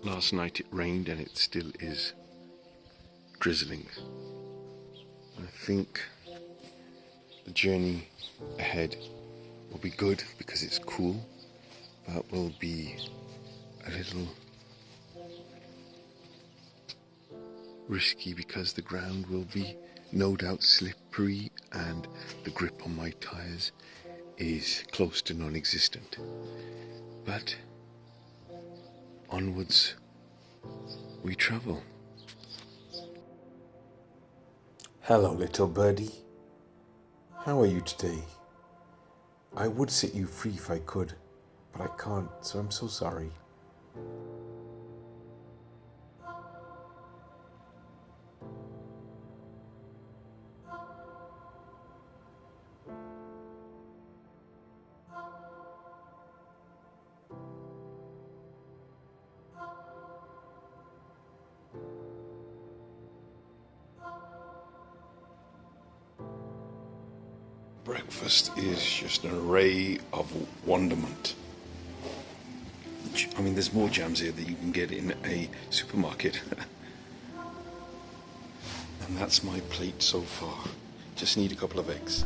Last night it rained and it still is drizzling. I think the journey ahead will be good because it's cool, but will be a little risky because the ground will be no doubt slippery and the grip on my tyres is close to non-existent. But onwards we travel. Hello, little birdie. How are you today? I would set you free if I could, but I can't, so I'm so sorry. Breakfast is just an array of wonderment. I mean, there's more jams here that you can get in a supermarket. And that's my plate so far. Just need a couple of eggs.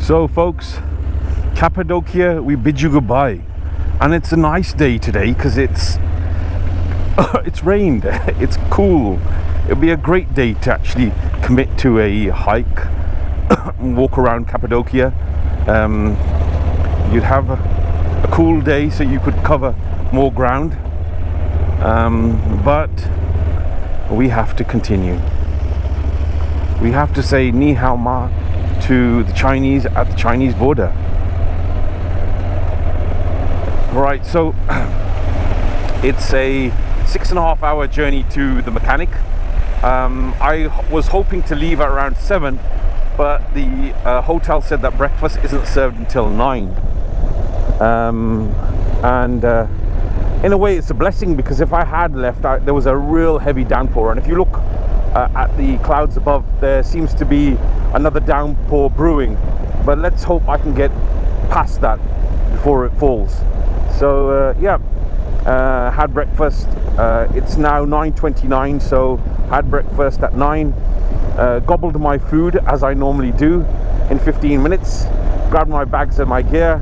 So folks, Cappadocia, we bid you goodbye. And it's a nice day today because it's rained, it's cool. It'll be a great day to actually commit to a hike and walk around Cappadocia. You'd have a cool day so you could cover more ground, but we have to continue. We have to say ni hao ma to the Chinese at the Chinese border. Right, so it's a 6.5 hour journey to the mechanic. I was hoping to leave at around 7, but the hotel said that breakfast isn't served until 9. In a way it's a blessing, because if I had left, there was a real heavy downpour, and if you look at the clouds above, there seems to be another downpour brewing, but let's hope I can get past that before it falls. So had breakfast. It's now 9:29, so had breakfast at 9, gobbled my food as I normally do in 15 minutes, grabbed my bags and my gear,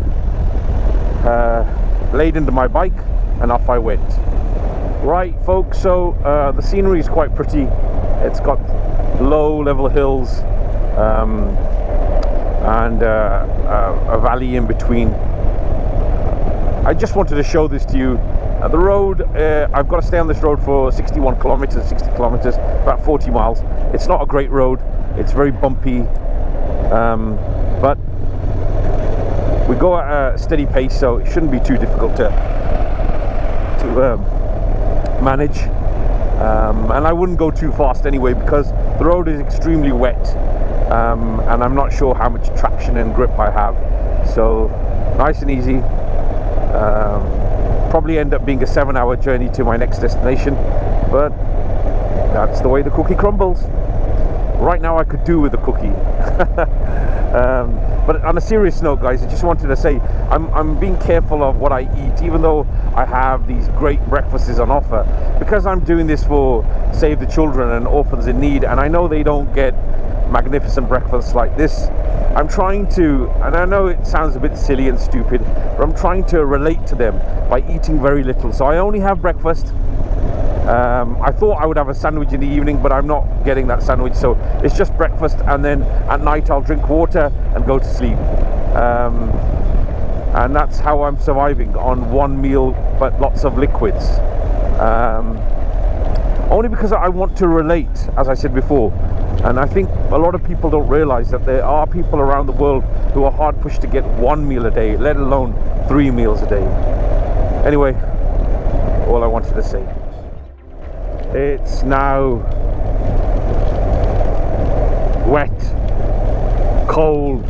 laid into my bike, and off I went. Right folks, so the scenery is quite pretty. It's got low level hills and a valley in between. I just wanted to show this to you. The road, I've got to stay on this road for 60 kilometers, about 40 miles. It's not a great road, it's very bumpy, but we go at a steady pace, so it shouldn't be too difficult to manage. And I wouldn't go too fast anyway, because the road is extremely wet, and I'm not sure how much traction and grip I have. So nice and easy. Probably end up being a 7-hour journey to my next destination, but that's the way the cookie crumbles. Right now I could do with a cookie. But on a serious note, guys, I just wanted to say I'm being careful of what I eat, even though I have these great breakfasts on offer, because I'm doing this for Save the Children and Orphans in Need, and I know they don't get magnificent breakfasts like this. I'm trying to, and I know it sounds a bit silly and stupid, but I'm trying to relate to them by eating very little. So I only have breakfast. I thought I would have a sandwich in the evening, but I'm not getting that sandwich, so it's just breakfast, and then at night I'll drink water and go to sleep. And that's how I'm surviving, on one meal but lots of liquids. Only because I want to relate, as I said before. And I think a lot of people don't realize that there are people around the world who are hard pushed to get 1 meal a day, let alone 3 meals a day. Anyway, all I wanted to say. It's now wet, cold,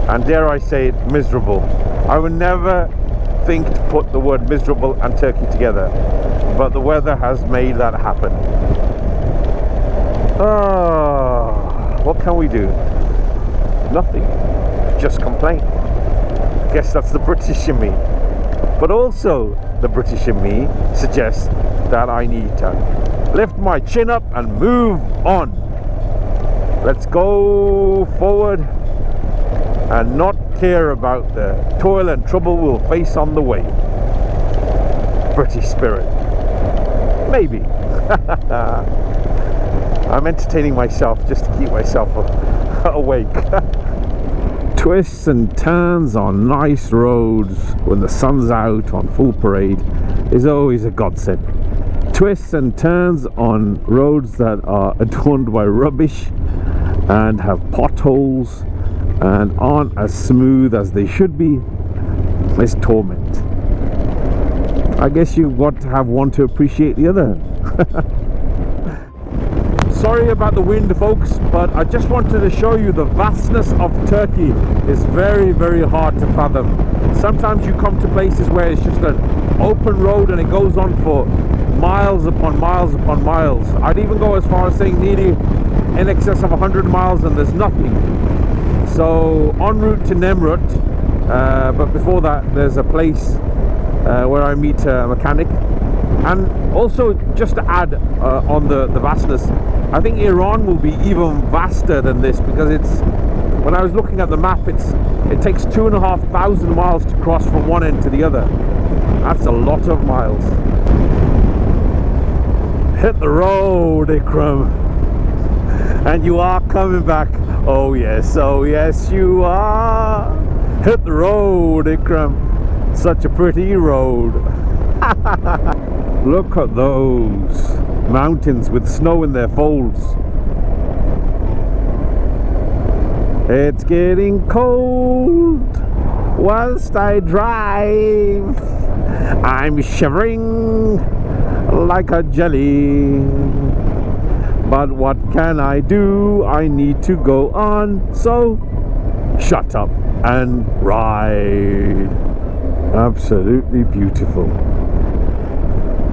and dare I say it, miserable. I would never think to put the word miserable and Turkey together, but the weather has made that happen. What can we do? Nothing. Just complain. Guess that's the British in me. But also, the British in me suggests that I need to lift my chin up and move on. Let's go forward and not care about the toil and trouble we'll face on the way. British spirit. Maybe. I'm entertaining myself just to keep myself awake. Twists and turns on nice roads when the sun's out on full parade is always a godsend. Twists and turns on roads that are adorned by rubbish and have potholes and aren't as smooth as they should be is torment. I guess you've got to have one to appreciate the other. Sorry about the wind, folks, but I just wanted to show you the vastness of Turkey. Is very, very hard to fathom. Sometimes you come to places where it's just an open road and it goes on for miles upon miles upon miles. I'd even go as far as saying nearly in excess of 100 miles and there's nothing. So en route to Nemrut, but before that there's a place where I meet a mechanic. And also, just to add on the vastness, I think Iran will be even vaster than this, because it's, when I was looking at the map, it takes 2,500 miles to cross from one end to the other. That's a lot of miles. Hit the road, Ikram. And you are coming back. Oh yes you are. Hit the road, Ikram. Such a pretty road. Look at those mountains with snow in their folds. It's getting cold whilst I drive. I'm shivering like a jelly. But what can I do? I need to go on. So shut up and ride. Absolutely beautiful.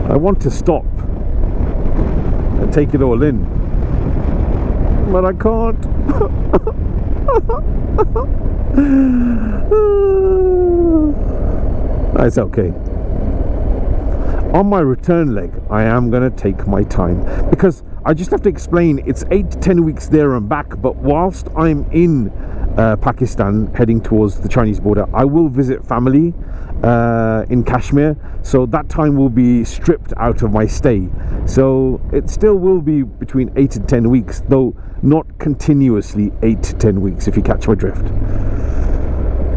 I want to stop and take it all in, but I can't. It's okay. On my return leg, I am going to take my time, because I just have to explain, it's 8 to 10 weeks there and back, but whilst I'm in Pakistan heading towards the Chinese border, I will visit family in Kashmir, so that time will be stripped out of my stay. So it still will be between 8 and 10 weeks, though not continuously 8 to 10 weeks, if you catch my drift.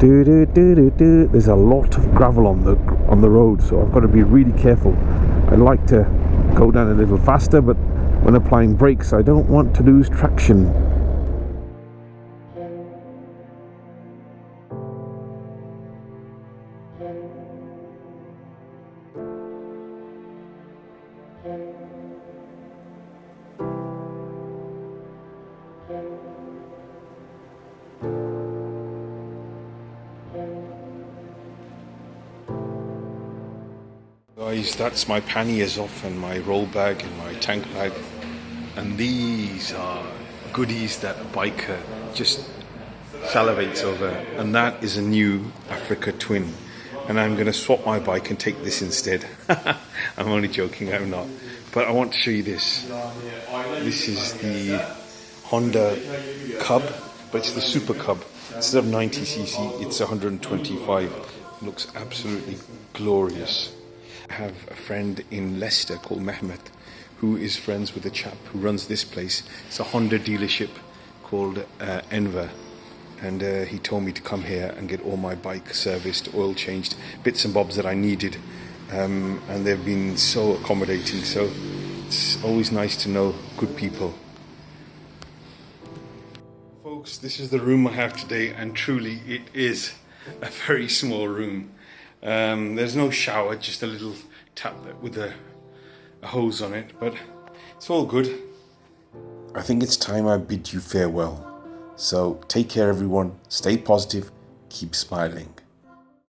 There's a lot of gravel on the road, so I've got to be really careful. I'd like to go down a little faster, but when applying brakes I don't want to lose traction. Guys, that's my panniers off and my roll bag and my tank bag, and these are goodies that a biker just salivates over, and that is a new Africa Twin, and I'm going to swap my bike and take this instead. I'm only joking, I'm not, but I want to show you this. This is the Honda Cub, but it's the Super Cub. Instead of 90cc, it's 125. It looks absolutely glorious. I have a friend in Leicester called Mehmet, who is friends with a chap who runs this place. It's a Honda dealership called Enver, and he told me to come here and get all my bike serviced, oil changed, bits and bobs that I needed, and they've been so accommodating, so it's always nice to know good people. Folks, this is the room I have today, and truly it is a very small room. There's no shower, just a little tap with a hose on it, but it's all good. I think it's time I bid you farewell. So take care everyone, stay positive, keep smiling.